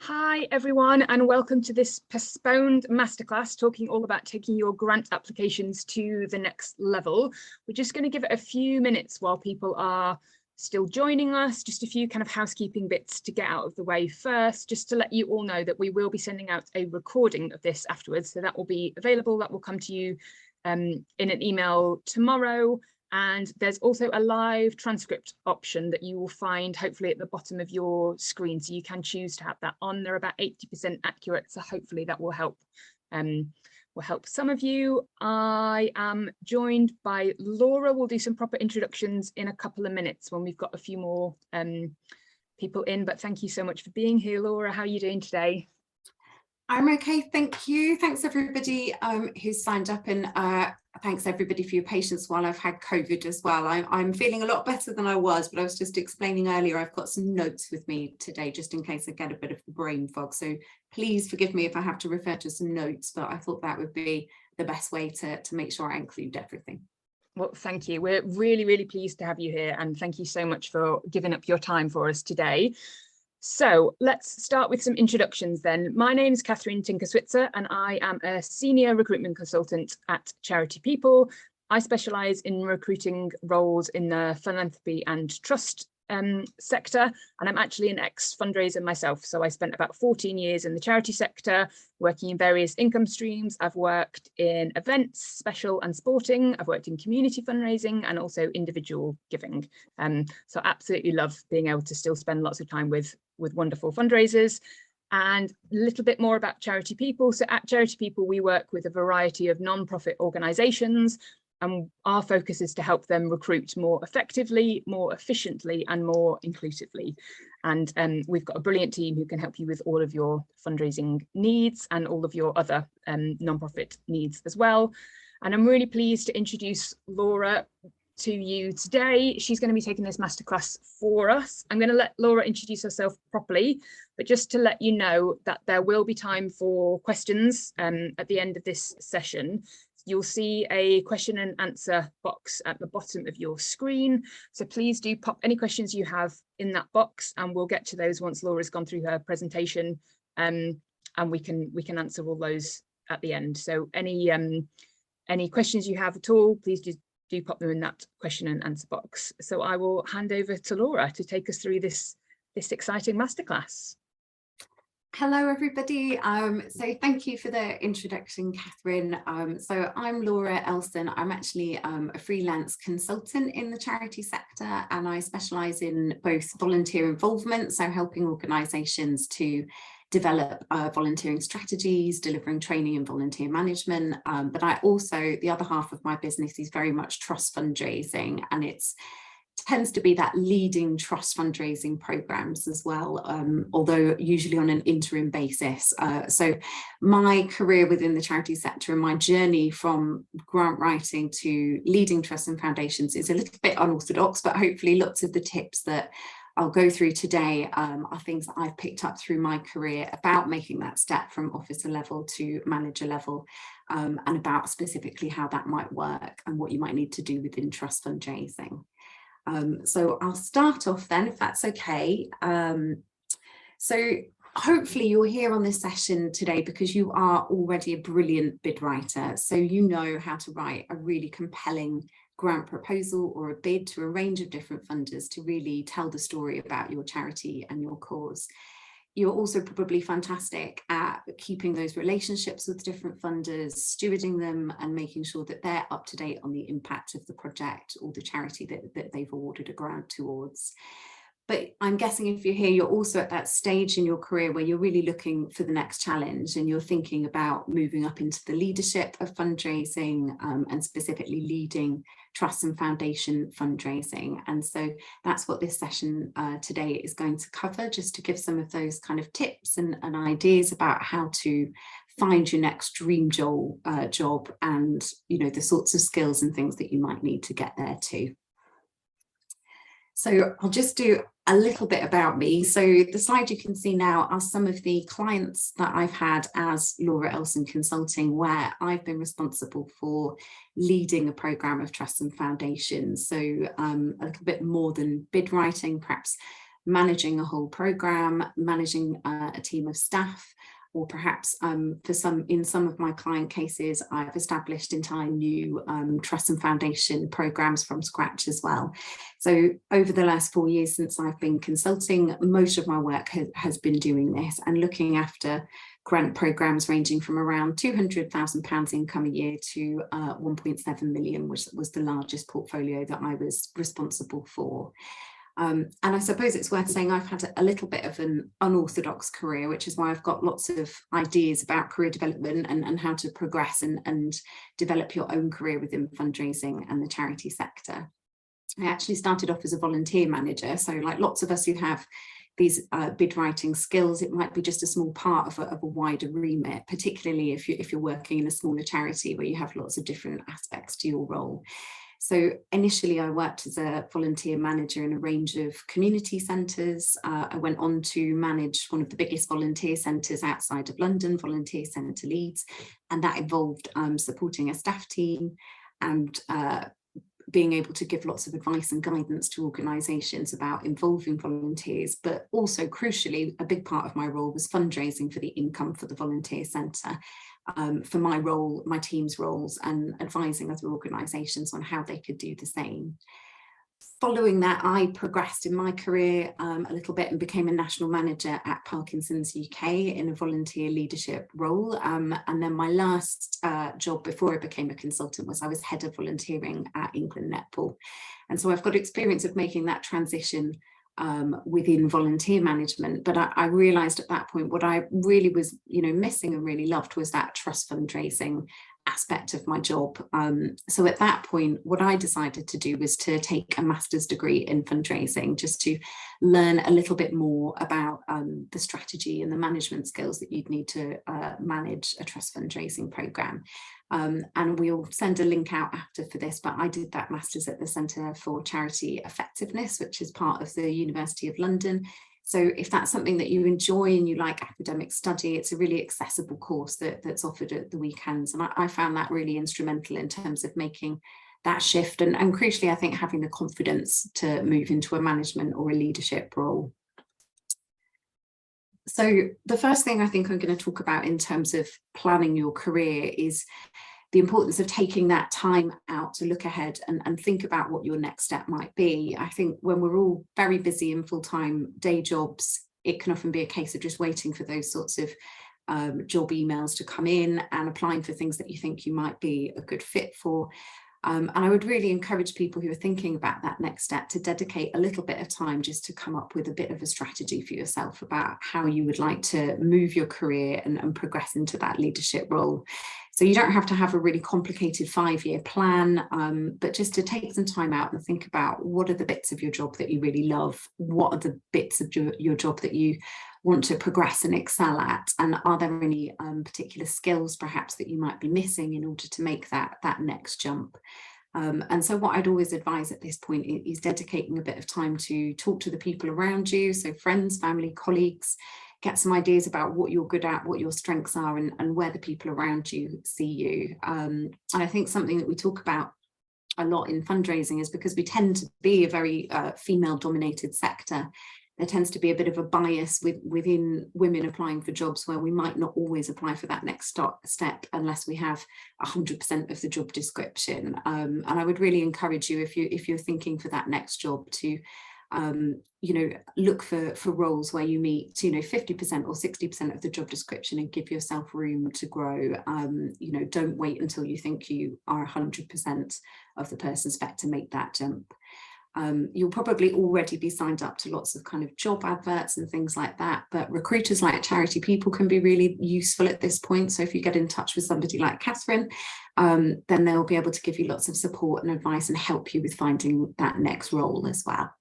Hi everyone, and welcome to this postponed masterclass talking all about taking your grant applications to the next level. We're just going to give it a few minutes while people are still joining us, just a few kind of housekeeping bits to get out of the way first, just to let you all know that we will be sending out a recording of this afterwards. So that will be available, that will come to you in an email tomorrow. And there's also a live transcript option that you will find hopefully at the bottom of your screen. So you can choose to have that on. They're about 80% accurate. So hopefully that will help some of you. I am joined by Laura. We'll do some proper introductions in a couple of minutes when we've got a few more people in. But thank you so much for being here, Laura. How are you doing today? I'm okay, thank you. Thanks everybody who's signed up, and thanks everybody for your patience while I've had COVID as well. I'm feeling a lot better than I was, but I was just explaining earlier, I've got some notes with me today just in case I get a bit of brain fog. So please forgive me if I have to refer to some notes, but I thought that would be the best way to make sure I include everything. Well, thank you. We're really, really pleased to have you here, and thank you so much for giving up your time for us today. So let's start with some introductions then. My name is Catherine Tinker-Switzer, and I am a senior recruitment consultant at Charity People. I specialise in recruiting roles in the philanthropy and trust sector, and I'm actually an ex-fundraiser myself. So I spent about 14 years in the charity sector, working in various income streams. I've worked in events, special and sporting. I've worked in community fundraising and also individual giving. So I absolutely love being able to still spend lots of time with wonderful fundraisers. And a little bit more about Charity People. So at Charity People, we work with a variety of non-profit organisations, and our focus is to help them recruit more effectively, more efficiently, and more inclusively. And we've got a brilliant team who can help you with all of your fundraising needs and all of your other non-profit needs as well. And I'm really pleased to introduce Laura to you today. She's going to be taking this masterclass for us. I'm going to let Laura introduce herself properly, but just to let you know that there will be time for questions at the end of this session. You'll see a question and answer box at the bottom of your screen. So please do pop any questions you have in that box, and we'll get to those once Laura's gone through her presentation, and we can answer all those at the end. So any questions you have at all, please do pop them in that question and answer box. So I will hand over to Laura to take us through this exciting masterclass. Hello everybody, so thank you for the introduction, Catherine. So I'm Laura Elson. I'm actually a freelance consultant in the charity sector, and I specialise in both volunteer involvement, so helping organisations to develop volunteering strategies, delivering training in volunteer management, but I also, the other half of my business is very much trust fundraising, and it's tends to be that leading trust fundraising programs as well, although usually on an interim basis. So my career within the charity sector and my journey from grant writing to leading trusts and foundations is a little bit unorthodox, but hopefully lots of the tips that I'll go through today are things that I've picked up through my career about making that step from officer level to manager level, and about specifically how that might work and what you might need to do within trust fundraising. So I'll start off then, if that's okay. So hopefully you're here on this session today because you are already a brilliant bid writer. So you know how to write a really compelling grant proposal or a bid to a range of different funders to really tell the story about your charity and your cause. You're also probably fantastic at keeping those relationships with different funders, stewarding them and making sure that they're up to date on the impact of the project or the charity that they've awarded a grant towards. But I'm guessing if you're here, you're also at that stage in your career where you're really looking for the next challenge and you're thinking about moving up into the leadership of fundraising, and specifically leading trust and foundation fundraising. And so that's what this session today is going to cover, just to give some of those kind of tips and ideas about how to find your next dream job and, you know, the sorts of skills and things that you might need to get there too. So I'll just do a little bit about me. So the slide you can see now are some of the clients that I've had as Laura Elson Consulting, where I've been responsible for leading a programme of trusts and foundations. So a little bit more than bid writing, perhaps managing a whole program, managing a team of staff, or perhaps in some of my client cases, I've established entire new trust and foundation programs from scratch as well. So over the last 4 years since I've been consulting, most of my work has been doing this and looking after grant programs ranging from around £200,000 income a year to 1.7 million, which was the largest portfolio that I was responsible for. And I suppose it's worth saying I've had a little bit of an unorthodox career, which is why I've got lots of ideas about career development and how to progress and develop your own career within fundraising and the charity sector. I actually started off as a volunteer manager. So like lots of us who have these bid writing skills, it might be just a small part of a wider remit, particularly if you're working in a smaller charity where you have lots of different aspects to your role. So initially I worked as a volunteer manager in a range of community centres. I went on to manage one of the biggest volunteer centres outside of London, Volunteer Centre Leeds, and that involved supporting a staff team and being able to give lots of advice and guidance to organisations about involving volunteers, but also crucially, a big part of my role was fundraising for the income for the volunteer centre, for my role, my team's roles, and advising other organisations on how they could do the same. Following that, I progressed in my career a little bit and became a national manager at Parkinson's UK in a volunteer leadership role. And then my last job before I became a consultant was I was head of volunteering at England Netball. And so I've got experience of making that transition within volunteer management, but I realised at that point what I really was, missing and really loved was that trust fundraising aspect of my job. So at that point, what I decided to do was to take a master's degree in fundraising, just to learn a little bit more about the strategy and the management skills that you'd need to manage a trust fundraising programme. And we'll send a link out after for this, but I did that master's at the Centre for Charity Effectiveness, which is part of the University of London. So if that's something that you enjoy and you like academic study, it's a really accessible course that's offered at the weekends. And I found that really instrumental in terms of making that shift and crucially, I think, having the confidence to move into a management or a leadership role. So the first thing I think I'm going to talk about in terms of planning your career is the importance of taking that time out to look ahead and think about what your next step might be. I think when we're all very busy in full-time day jobs, it can often be a case of just waiting for those sorts of job emails to come in and applying for things that you think you might be a good fit for. And I would really encourage people who are thinking about that next step to dedicate a little bit of time just to come up with a bit of a strategy for yourself about how you would like to move your career and progress into that leadership role. So you don't have to have a really complicated 5-year plan, but just to take some time out and think about what are the bits of your job that you really love, what are the bits of your job that you want to progress and excel at, and are there any particular skills perhaps that you might be missing in order to make that next jump. And so what I'd always advise at this point is dedicating a bit of time to talk to the people around you, so friends, family, colleagues, get some ideas about what you're good at, what your strengths are, and where the people around you see you. And I think something that we talk about a lot in fundraising is because we tend to be a very female-dominated sector, there tends to be a bit of a bias within women applying for jobs where we might not always apply for that next step unless we have 100% of the job description. And I would really encourage you, if you're thinking for that next job, to look for roles where you meet 50% or 60% of the job description and give yourself room to grow. Don't wait until you think you are 100% of the person spec to make that jump. You'll probably already be signed up to lots of kind of job adverts and things like that, but recruiters like Charity People can be really useful at this point. So if you get in touch with somebody like Catherine, then they'll be able to give you lots of support and advice and help you with finding that next role as well.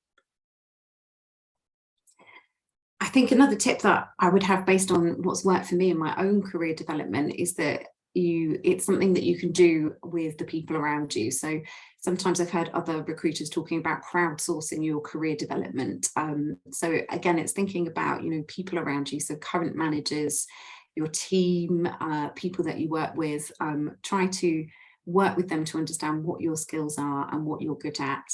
I think another tip that I would have based on what's worked for me in my own career development is that it's something that you can do with the people around you. So sometimes I've heard other recruiters talking about crowdsourcing your career development. So again, it's thinking about, people around you. So current managers, your team, people that you work with, try to work with them to understand what your skills are and what you're good at.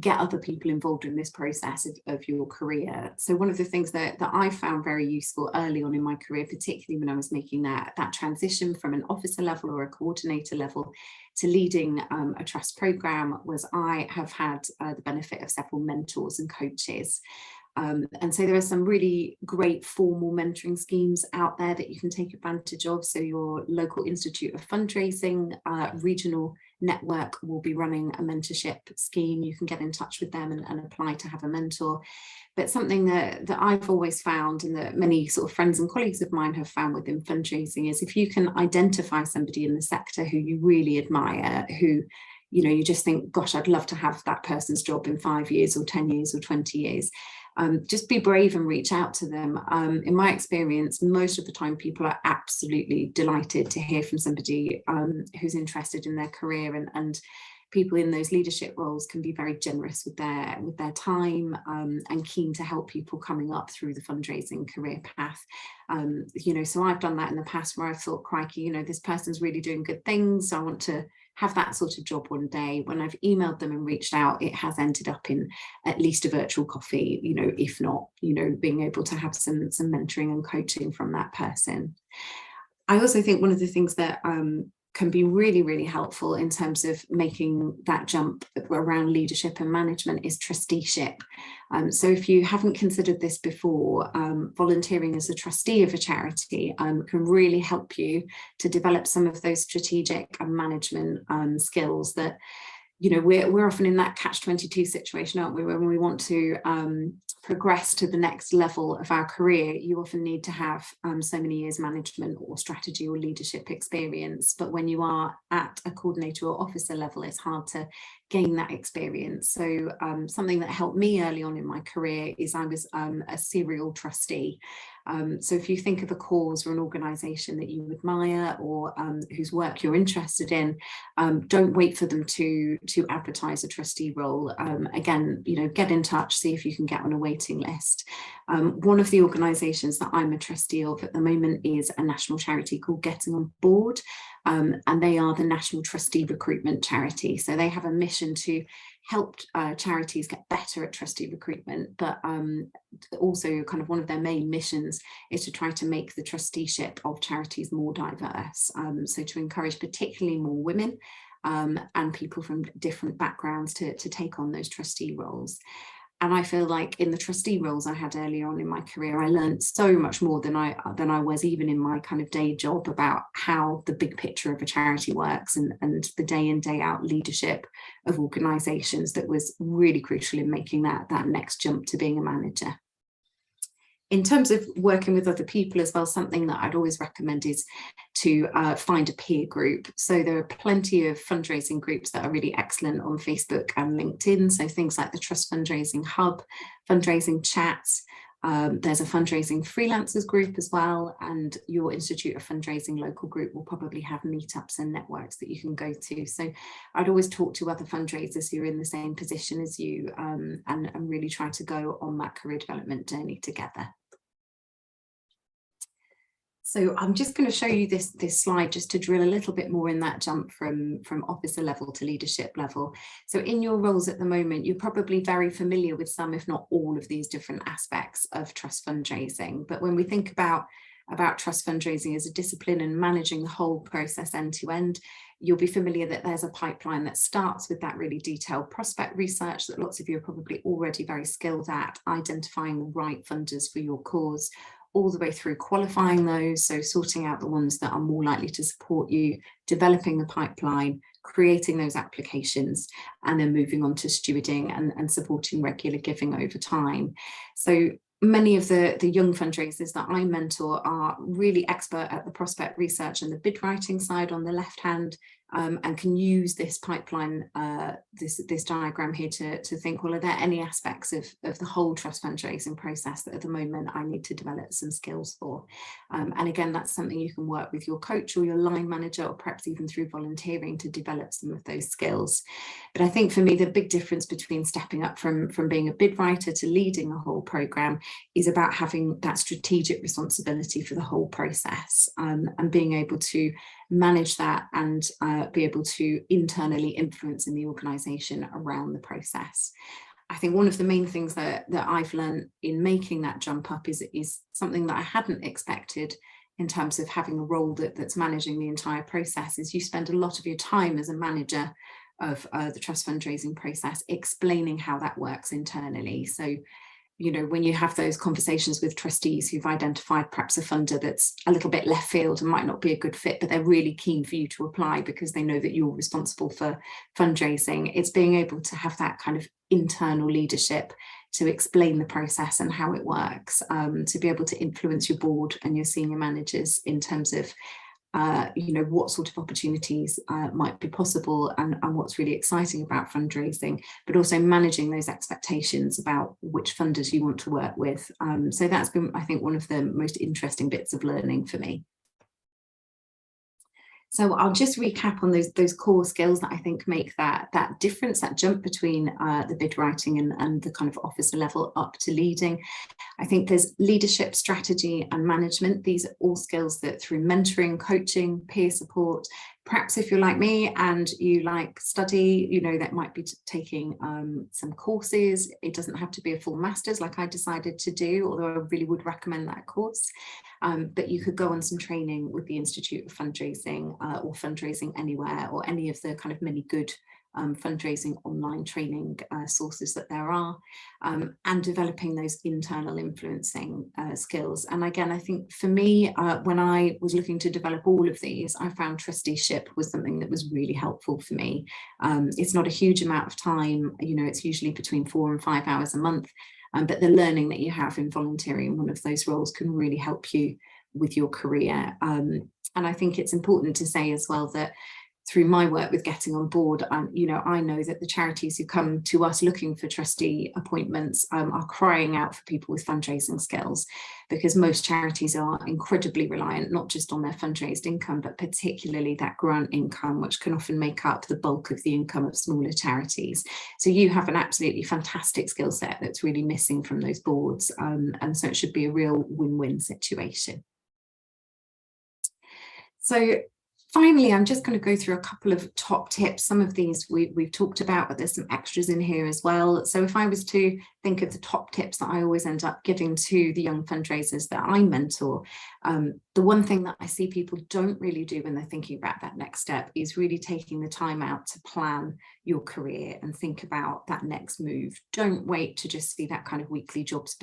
get other people involved in this process of your career. So one of the things that I found very useful early on in my career, particularly when I was making that transition from an officer level or a coordinator level to leading a trust program, was I have had the benefit of several mentors and coaches. And so there are some really great formal mentoring schemes out there that you can take advantage of. So your local Institute of Fundraising regional network will be running a mentorship scheme. You can get in touch with them and apply to have a mentor. But something that I've always found, and that many sort of friends and colleagues of mine have found within fundraising, is if you can identify somebody in the sector who you really admire, who, you know, you just think, gosh, I'd love to have that person's job in 5 years or 10 years or 20 years. Just be brave and reach out to them. In my experience, most of the time people are absolutely delighted to hear from somebody who's interested in their career, and people in those leadership roles can be very generous with their time and keen to help people coming up through the fundraising career path. You know, so I've done that in the past where I've thought, crikey, you know, this person's really doing good things, so I want to have that sort of job one day. When I've emailed them and reached out, it has ended up in at least a virtual coffee, you know, if not, you know, being able to have some mentoring and coaching from that person. I also think one of the things that can be really, really helpful in terms of making that jump around leadership and management is trusteeship. So if you haven't considered this before, volunteering as a trustee of a charity can really help you to develop some of those strategic and management skills that, you know, we're often in that catch-22 situation, aren't we, when we want to progress to the next level of our career. You often need to have so many years management or strategy or leadership experience, but when you are at a coordinator or officer level, it's hard to gain that experience. So something that helped me early on in my career is I was a serial trustee. So if you think of a cause or an organisation that you admire, or whose work you're interested in, don't wait for them to advertise a trustee role. Again, you know, get in touch, see if you can get on a waiting list. One of the organisations that I'm a trustee of at the moment is a national charity called Getting On Board, and they are the National Trustee Recruitment Charity. So they have a mission to help charities get better at trustee recruitment, but also kind of one of their main missions is to try to make the trusteeship of charities more diverse. So to encourage particularly more women and people from different backgrounds to take on those trustee roles. And I feel like in the trustee roles I had earlier on in my career, I learned so much more than I was even in my kind of day job about how the big picture of a charity works, and the day in, day out leadership of organisations that was really crucial in making that next jump to being a manager. In terms of working with other people as well, something that I'd always recommend is to find a peer group. So there are plenty of fundraising groups that are really excellent on Facebook and LinkedIn. So things like the Trust Fundraising Hub, Fundraising Chats. There's a fundraising freelancers group as well, and your Institute of Fundraising local group will probably have meetups and networks that you can go to. So I'd always talk to other fundraisers who are in the same position as you, and really try to go on that career development journey together. So I'm just going to show you this slide just to drill a little bit more in that jump from officer level to leadership level. So in your roles at the moment, you're probably very familiar with some, if not all, of these different aspects of trust fundraising. But when we think about trust fundraising as a discipline and managing the whole process end to end, you'll be familiar that there's a pipeline that starts with that really detailed prospect research that lots of you are probably already very skilled at, identifying the right funders for your cause, all the way through qualifying those, so sorting out the ones that are more likely to support you, developing the pipeline, creating those applications, and then moving on to stewarding and supporting regular giving over time. So many of the young fundraisers that I mentor are really expert at the prospect research and the bid writing side on the left hand, and can use this pipeline, this diagram here to think, well, are there any aspects of the whole trust fundraising process that at the moment I need to develop some skills for? And again, that's something you can work with your coach or your line manager, or perhaps even through volunteering to develop some of those skills. But I think for me, the big difference between stepping up from being a bid writer to leading a whole programme is about having that strategic responsibility for the whole process, and being able to manage that and be able to internally influence in the organisation around the process. I think one of the main things that I've learned in making that jump up is something that I hadn't expected in terms of having a role that's managing the entire process, is you spend a lot of your time as a manager of the trust fundraising process explaining how that works internally. So, you know, when you have those conversations with trustees who've identified perhaps a funder that's a little bit left field and might not be a good fit, but they're really keen for you to apply because they know that you're responsible for fundraising, it's being able to have that kind of internal leadership to explain the process and how it works, to be able to influence your board and your senior managers in terms of you know, what sort of opportunities might be possible and what's really exciting about fundraising, but also managing those expectations about which funders you want to work with. So that's been, I think, one of the most interesting bits of learning for me. So I'll just recap on those core skills that I think make that difference, that jump between the bid writing and the kind of officer level up to leading. I think there's leadership, strategy and management. These are all skills that through mentoring, coaching, peer support, perhaps if you're like me and you like study, you know, that might be taking some courses. It doesn't have to be a full master's like I decided to do, although I really would recommend that course. But you could go on some training with the Institute of Fundraising or Fundraising Anywhere, or any of the kind of many good fundraising online training sources that there are, and developing those internal influencing skills. And again, I think for me, when I was looking to develop all of these, I found trusteeship was something that was really helpful for me. It's not a huge amount of time, you know, it's usually between 4 and 5 hours a month, but the learning that you have in volunteering in one of those roles can really help you with your career. And I think it's important to say as well that through my work with getting on board, you know, I know that the charities who come to us looking for trustee appointments are crying out for people with fundraising skills, because most charities are incredibly reliant, not just on their fundraised income, but particularly that grant income, which can often make up the bulk of the income of smaller charities. So you have an absolutely fantastic skill set that's really missing from those boards. And so it should be a real win-win situation. So finally, I'm just going to go through a couple of top tips. Some of these we've talked about, but there's some extras in here as well. So if I was to think of the top tips that I always end up giving to the young fundraisers that I mentor, the one thing that I see people don't really do when they're thinking about that next step is really taking the time out to plan your career and think about that next move. Don't wait to just see that kind of weekly jobs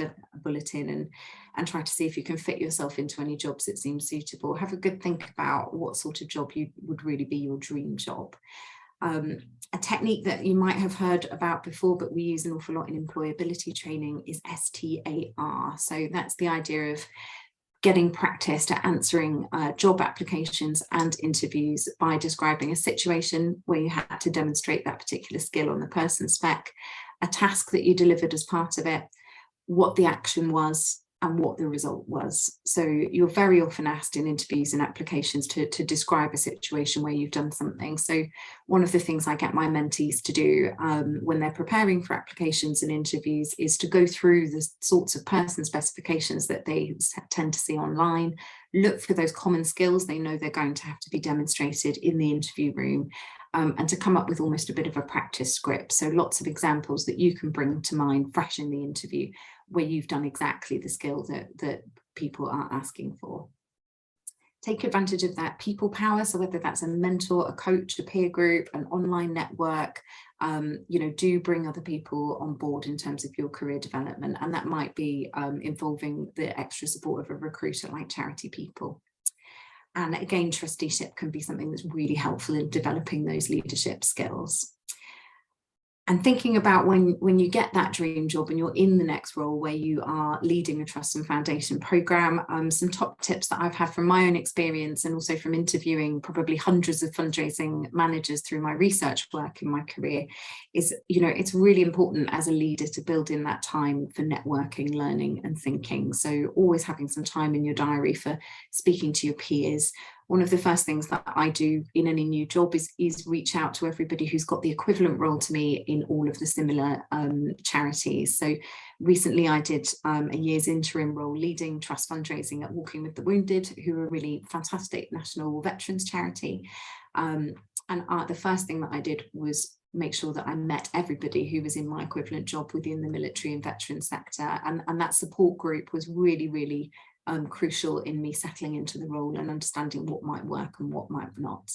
bulletin and try to see if you can fit yourself into any jobs that seem suitable. Have a good think about what sort of job would really be your dream job. A technique that you might have heard about before, but we use an awful lot in employability training, is STAR. So that's the idea of getting practice at answering job applications and interviews by describing a situation where you had to demonstrate that particular skill on the person spec, a task that you delivered as part of it, what the action was, and what the result was. So you're very often asked in interviews and applications to describe a situation where you've done something. So one of the things I get my mentees to do when they're preparing for applications and interviews is to go through the sorts of person specifications that they tend to see online, look for those common skills they know they're going to have to be demonstrated in the interview room, and to come up with almost a bit of a practice script. So lots of examples that you can bring to mind fresh in the interview where you've done exactly the skill that people are asking for. Take advantage of that people power. So whether that's a mentor, a coach, a peer group, an online network, you know, do bring other people on board in terms of your career development. And that might be involving the extra support of a recruiter like Charity People. And again, trusteeship can be something that's really helpful in developing those leadership skills. And thinking about when you get that dream job and you're in the next role where you are leading a trust and foundation program, some top tips that I've had from my own experience and also from interviewing probably hundreds of fundraising managers through my research work in my career is, you know, it's really important as a leader to build in that time for networking, learning and thinking. So always having some time in your diary for speaking to your peers, one of the first things that I do in any new job is reach out to everybody who's got the equivalent role to me in all of the similar charities. So recently I did a year's interim role leading trust fundraising at Walking with the Wounded, who are a really fantastic national veterans charity. And the first thing that I did was make sure that I met everybody who was in my equivalent job within the military and veterans sector. And that support group was really, really crucial in me settling into the role and understanding what might work and what might not.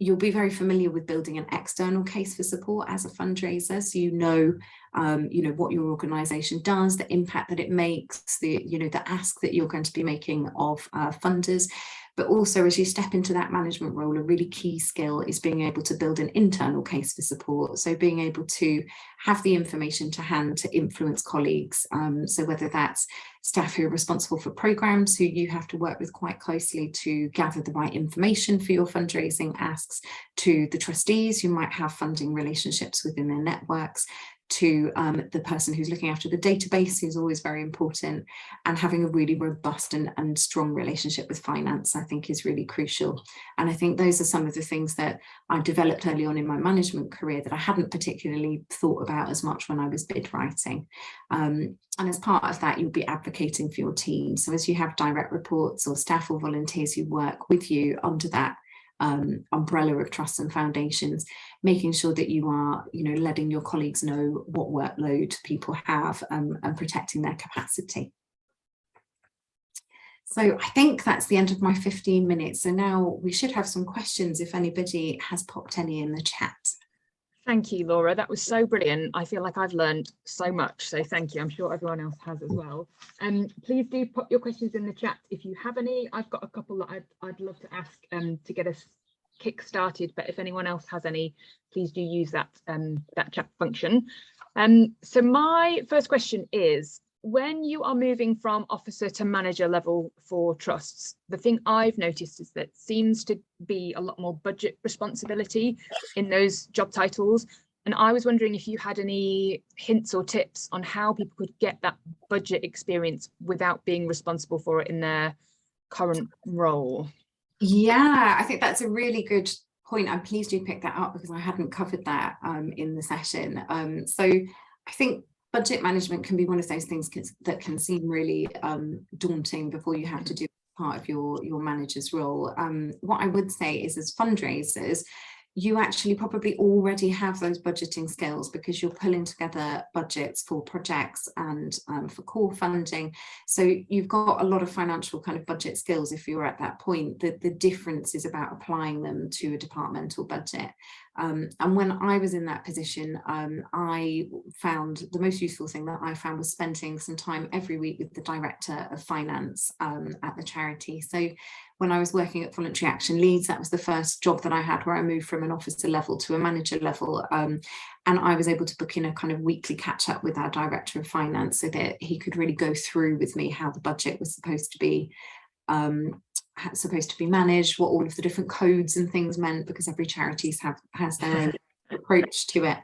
You'll be very familiar with building an external case for support as a fundraiser, so you know what your organisation does, the impact that it makes, the ask that you're going to be making of funders. But also, as you step into that management role, a really key skill is being able to build an internal case for support. So being able to have the information to hand to influence colleagues. So whether that's staff who are responsible for programmes, who you have to work with quite closely to gather the right information for your fundraising asks, to the trustees who might have funding relationships within their networks, to the person who's looking after the database, who's always very important, and having a really robust and strong relationship with finance, I think, is really crucial. And I think those are some of the things that I developed early on in my management career that I hadn't particularly thought about as much when I was bid writing. And as part of that, you'll be advocating for your team. So as you have direct reports or staff or volunteers who work with you under that umbrella of trusts and foundations, making sure that you are, letting your colleagues know what workload people have and protecting their capacity. So I think that's the end of my 15 minutes. So now we should have some questions if anybody has popped any in the chat. Thank you, Laura. That was so brilliant. I feel like I've learned so much. So thank you. I'm sure everyone else has as well. Please do pop your questions in the chat if you have any. I've got a couple that I'd love to ask to get us kick started. But if anyone else has any, please do use that chat function. So my first question is, when you are moving from officer to manager level for trusts, the thing I've noticed is that seems to be a lot more budget responsibility in those job titles. And I was wondering if you had any hints or tips on how people could get that budget experience without being responsible for it in their current role. Yeah, I think that's a really good point. I'm pleased you picked that up because I hadn't covered that in the session. So I think budget management can be one of those things that can seem really daunting before you have to do part of your manager's role. What I would say is, as fundraisers, you actually probably already have those budgeting skills because you're pulling together budgets for projects and for core funding. So you've got a lot of financial kind of budget skills if you're at that point. The difference is about applying them to a departmental budget. And when I was in that position, I found the most useful thing that I found was spending some time every week with the director of finance at the charity. So when I was working at Voluntary Action Leeds, that was the first job that I had where I moved from an officer level to a manager level. And I was able to book in a kind of weekly catch up with our director of finance so that he could really go through with me how the budget was supposed to be managed, what all of the different codes and things meant, because every charity has their own approach to it.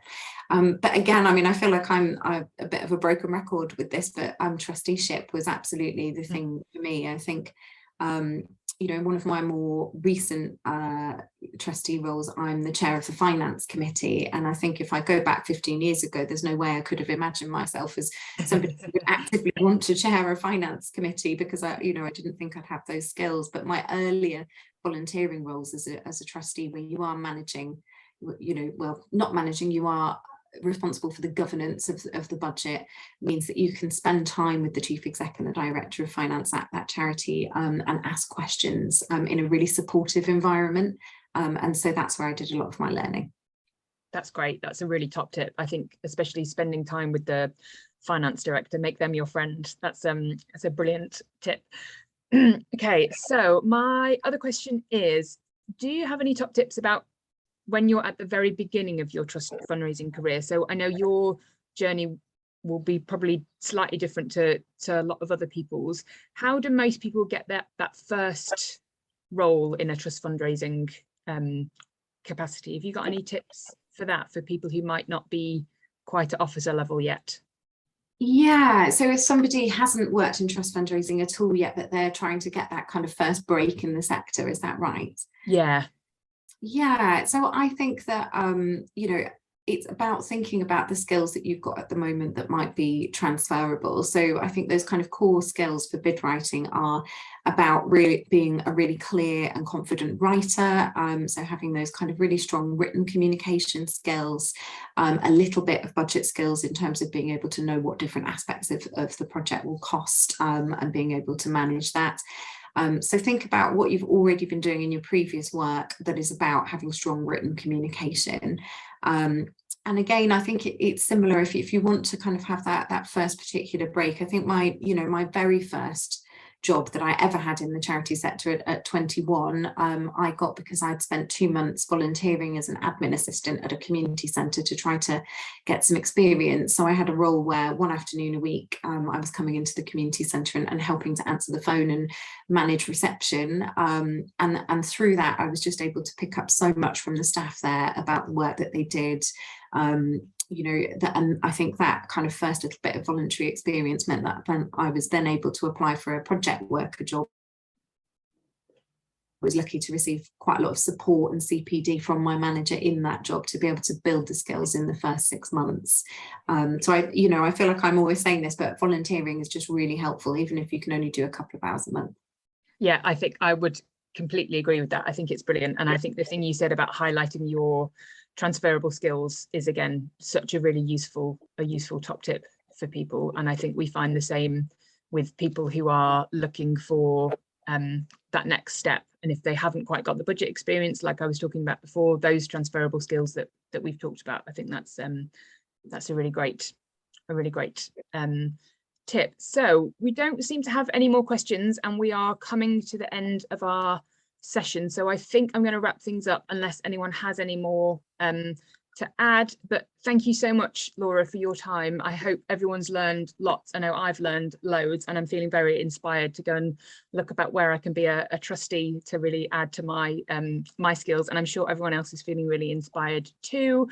But again, I mean, I feel like I'm a bit of a broken record with this, but trusteeship was absolutely the thing for me. I think one of my more recent trustee roles, I'm the chair of the finance committee. And I think if I go back 15 years ago, there's no way I could have imagined myself as somebody who would actively want to chair a finance committee, because I didn't think I'd have those skills. But my earlier volunteering roles as a trustee, where you are managing, not managing, you are responsible for the governance of the budget, means that you can spend time with the chief exec and the director of finance at that charity and ask questions in a really supportive environment. And so that's where I did a lot of my learning. That's great. That's a really top tip. I think especially spending time with the finance director, make them your friend. That's a brilliant tip. Okay, so my other question is, do you have any top tips about when you're at the very beginning of your trust fundraising career? So I know your journey will be probably slightly different to a lot of other people's. How do most people get that first role in a trust fundraising capacity? Have you got any tips for that, for people who might not be quite at officer level yet? Yeah, so if somebody hasn't worked in trust fundraising at all yet, but they're trying to get that kind of first break in the sector, is that right? Yeah. Yeah, so I think that it's about thinking about the skills that you've got at the moment that might be transferable. So I think those kind of core skills for bid writing are about really being a really clear and confident writer. So having those kind of really strong written communication skills, a little bit of budget skills in terms of being able to know what different aspects of the project will cost, and being able to manage that. So think about what you've already been doing in your previous work that is about having strong written communication. And again, I think it's similar if you want to kind of have that first particular break. I think my very first job that I ever had in the charity sector at 21, I got because I'd spent 2 months volunteering as an admin assistant at a community centre to try to get some experience. So I had a role where one afternoon a week I was coming into the community centre and helping to answer the phone and manage reception. And through that, I was just able to pick up so much from the staff there about the work that they did. And I think that kind of first little bit of voluntary experience meant that I was then able to apply for a project worker job. I was lucky to receive quite a lot of support and CPD from my manager in that job to be able to build the skills in the first 6 months. So I feel like I'm always saying this, but volunteering is just really helpful, even if you can only do a couple of hours a month. Yeah, I think I would completely agree with that. I think it's brilliant. And I think the thing you said about highlighting your transferable skills is, again, such a really useful top tip for people. And I think we find the same with people who are looking for that next step. And if they haven't quite got the budget experience, like I was talking about before, those transferable skills that we've talked about, I think that's a really great tip. So we don't seem to have any more questions, and we are coming to the end of our session. So I think I'm going to wrap things up unless anyone has any more to add. But thank you so much, Laura, for your time. I hope everyone's learned lots. I know I've learned loads, and I'm feeling very inspired to go and look about where I can be a trustee to really add to my my skills. And I'm sure everyone else is feeling really inspired too.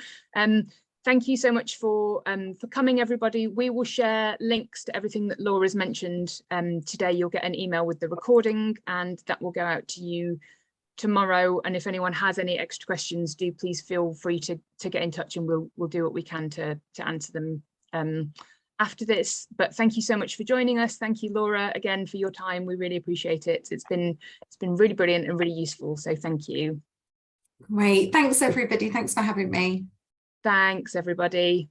Thank you so much for coming, everybody. We will share links to everything that Laura's mentioned today. You'll get an email with the recording, and that will go out to you tomorrow. And if anyone has any extra questions, do please feel free to get in touch, and we'll do what we can to answer them after this. But thank you so much for joining us. Thank you, Laura, again for your time. We really appreciate it. It's been really brilliant and really useful. So thank you. Great. Thanks, everybody. Thanks for having me. Thanks, everybody.